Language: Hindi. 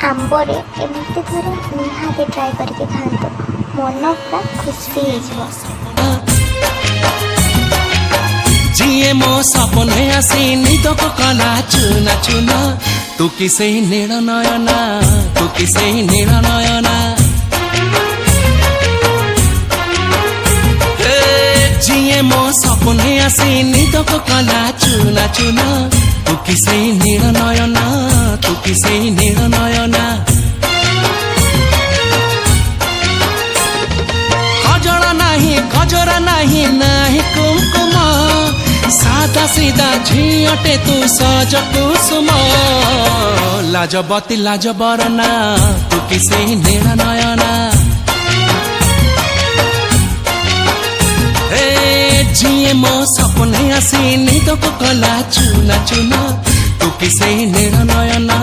आंबरे एमती थोड़े निहाती ट्राए करके खातु मन पूरा खुशी जिए मो सपने आसी निदक कला चुना चुना तू किसे नील नयना तू किसे नील नयना जिए मो सपने आसी निदक कला चुना चुना तू किसे नील नयना तू किसे नील नयना गजरा नाही नाही कुमकुम सादा सीधा झियटे तू सज कुसुम लाजबती लाजबरना तू किसे नील नयना जिए मो सपने आसी निदक कला चुना चुना तू किसे नील नयना।